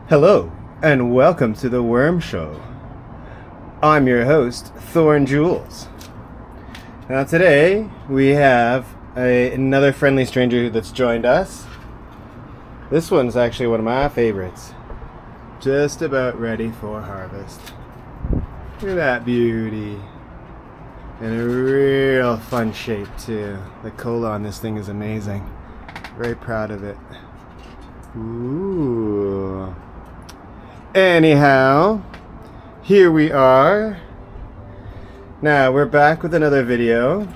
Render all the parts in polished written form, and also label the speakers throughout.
Speaker 1: Hello, and welcome to the Worm Show. I'm your host, Thorn Jules. Now today, we have another friendly stranger that's joined us. This one's actually one of my favorites. Just about ready for harvest. Look at that beauty. And a real fun shape too. The cola on this thing is amazing. Very proud of it. Ooh. Anyhow, here we are. Now we're back with another video.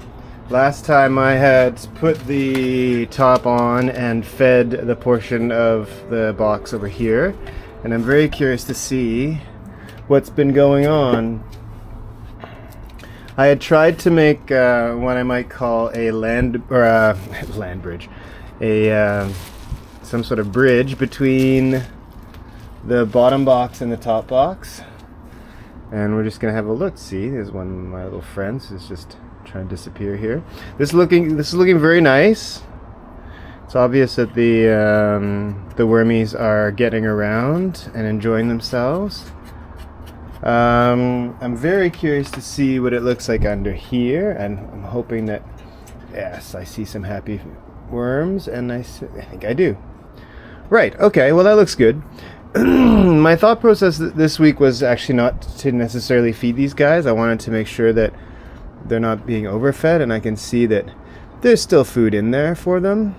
Speaker 1: Last time I had put the top on and fed the portion of the box over here, and I'm very curious to see what's been going on. I had tried to make what I might call a land bridge, some sort of bridge between the bottom box and the top box, and we're just gonna have a look. See, there's one of my little friends who's just trying to disappear here. This is looking very nice. It's obvious that the wormies are getting around and enjoying themselves. I'm very curious to see what it looks like under here, and I'm hoping that, yes, I see some happy worms, and I think I do. Right, okay, well that looks good. My thought process this week was actually not to necessarily feed these guys. I wanted to make sure that they're not being overfed, and I can see that there's still food in there for them.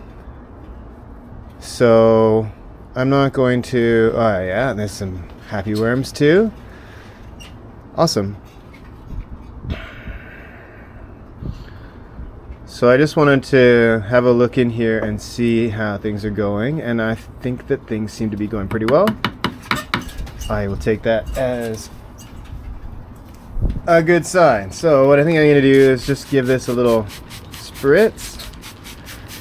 Speaker 1: So I'm not going to... Oh yeah, there's some happy worms too. Awesome. So I just wanted to have a look in here and see how things are going, and I think that things seem to be going pretty well. I will take that as a good sign. So what I think I'm going to do is just give this a little spritz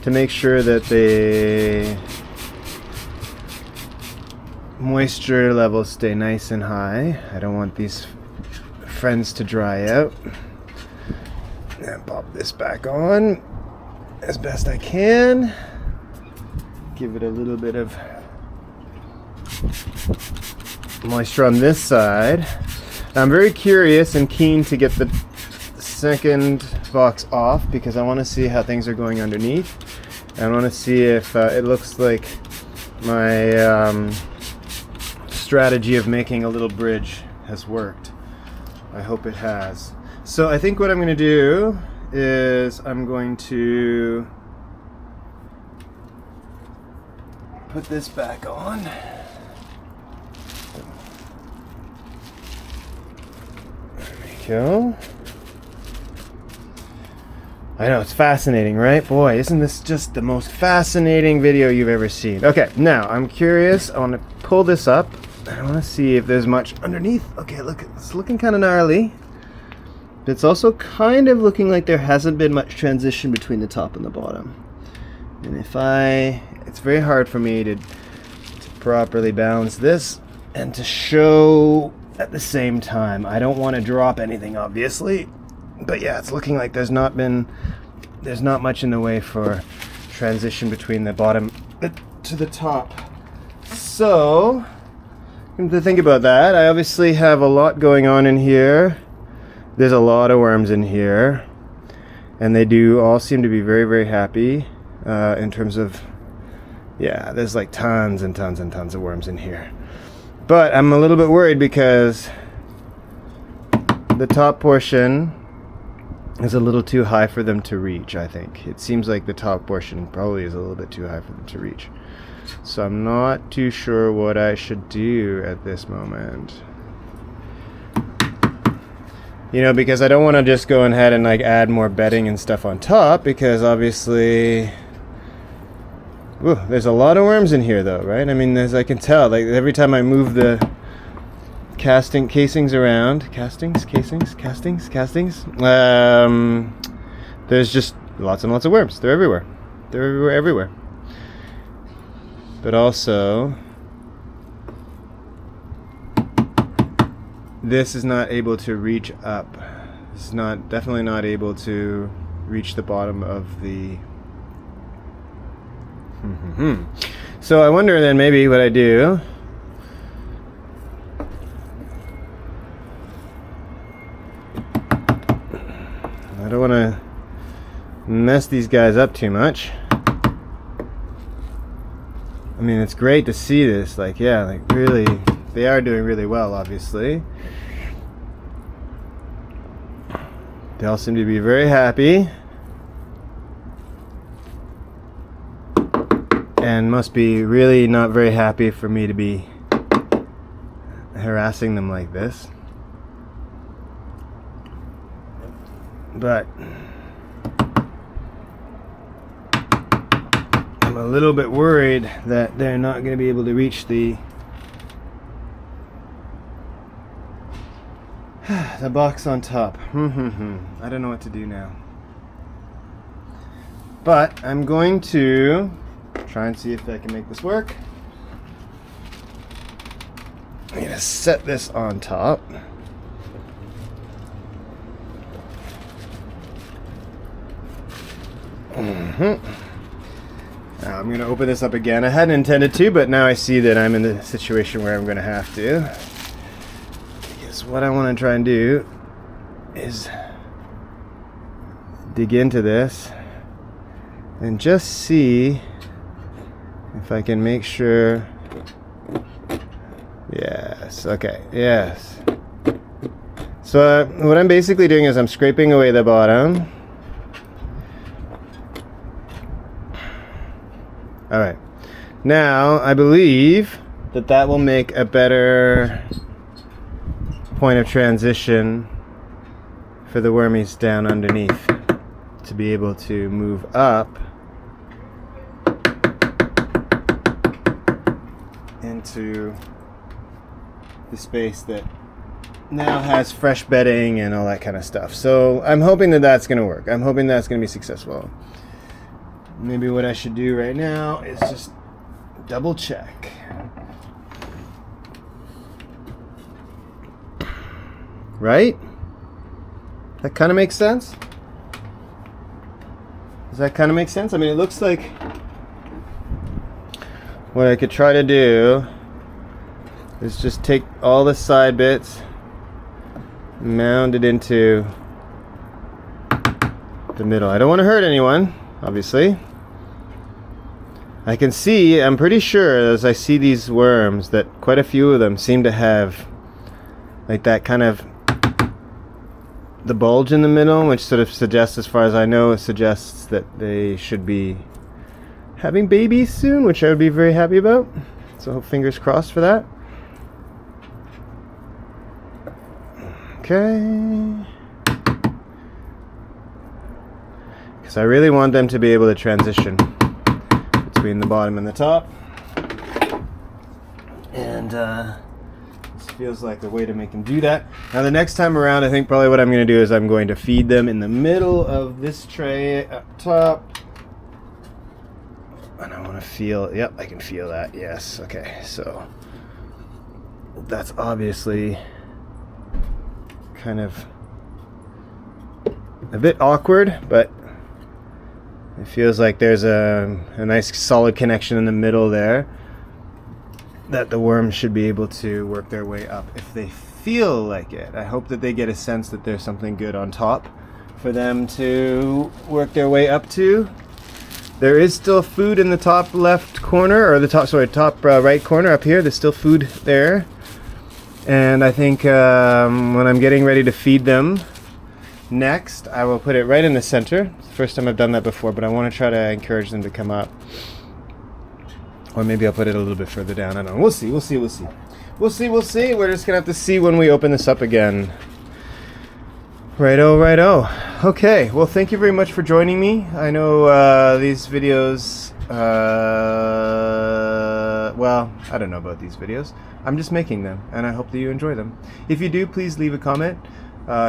Speaker 1: to make sure that the moisture levels stay nice and high. I don't want these friends to dry out. And pop this back on as best I can. Give it a little bit of moisture on this side. I'm very curious and keen to get the second box off because I want to see how things are going underneath. I want to see if it looks like my strategy of making a little bridge has worked. I hope it has. So I think what I'm going to do is I'm going to put this back on. There we go. I know, it's fascinating, right? Boy, isn't this just the most fascinating video you've ever seen? Okay, now I'm curious. I want to pull this up. I want to see if there's much underneath. Okay, look, it's looking kind of gnarly. But it's also kind of looking like there hasn't been much transition between the top and the bottom. And it's very hard for me to properly balance this and to show at the same time. I don't want to drop anything, obviously. But yeah, it's looking like there's not much in the way for transition between the bottom to the top. So, to think about that, I obviously have a lot going on in here. There's a lot of worms in here, and they do all seem to be very, very happy in terms of, yeah, there's like tons and tons and tons of worms in here. But I'm a little bit worried because the top portion is a little too high for them to reach, I think. It seems like the top portion probably is a little bit too high for them to reach. So I'm not too sure what I should do at this moment. You know, because I don't want to just go ahead and like add more bedding and stuff on top, because obviously, ooh, there's a lot of worms in here though, right? I mean, as I can tell, like every time I move the casings around, there's just lots and lots of worms. They're everywhere. They're everywhere. But also, this is not able to reach up. It's definitely not able to reach the bottom of the... So I wonder then maybe what I do don't want to mess these guys up too much. I mean, it's great to see this. Like, yeah, like really, they are doing really well, obviously. They all seem to be very happy. And must be really not very happy for me to be harassing them like this. But I'm a little bit worried that they're not going to be able to reach the box on top. I don't know what to do now. But I'm going to try and see if I can make this work. I'm going to set this on top. Now I'm going to open this up again. I hadn't intended to, but now I see that I'm in the situation where I'm going to have to. Because what I want to try and do is dig into this and just see if I can make sure. Yes, okay, yes. So what I'm basically doing is I'm scraping away the bottom. Alright, now I believe that that will make a better point of transition for the wormies down underneath to be able to move up into the space that now has fresh bedding and all that kind of stuff. So I'm hoping that that's going to work. I'm hoping that's going to be successful. Maybe what I should do right now is just double check. Right? That kind of makes sense? Does that kind of make sense? I mean, it looks like what I could try to do is just take all the side bits, mound it into the middle. I don't want to hurt anyone, obviously. I can see, I'm pretty sure as I see these worms that quite a few of them seem to have like that kind of the bulge in the middle, which sort of suggests, as far as I know, it suggests that they should be having babies soon, which I would be very happy about. So fingers crossed for that. Okay. Because I really want them to be able to transition between the bottom and the top. And this feels like the way to make them do that. Now the next time around, I think probably what I'm going to do is I'm going to feed them in the middle of this tray up top. And I want to feel, yep, I can feel that, yes. Okay, so that's obviously kind of a bit awkward, but it feels like there's a nice solid connection in the middle there that the worms should be able to work their way up if they feel like it. I hope that they get a sense that there's something good on top for them to work their way up to. There is still food in the top left corner, or the top right corner up here. There's still food there. And I think when I'm getting ready to feed them next, I will put it right in the center. It's the first time I've done that before, but I want to try to encourage them to come up. Or maybe I'll put it a little bit further down. I don't know. We'll see. We'll see. We'll see. We'll see. We'll see. We're just going to have to see when we open this up again. Righto, righto. Okay. Well, thank you very much for joining me. I know these videos... well, I don't know about these videos. I'm just making them, and I hope that you enjoy them. If you do, please leave a comment.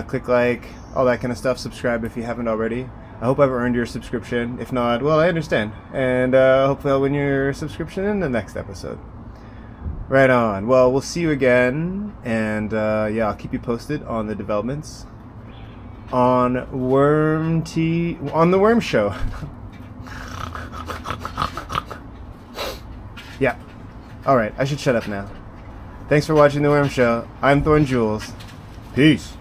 Speaker 1: Click like, all that kind of stuff. Subscribe if you haven't already. I hope I've earned your subscription. If not, well, I understand. And hopefully I'll win your subscription in the next episode. Right on. Well, we'll see you again. And yeah, I'll keep you posted on the developments on the Worm Show. Yeah. All right. I should shut up now. Thanks for watching the Worm Show. I'm Thorn Jules. Peace.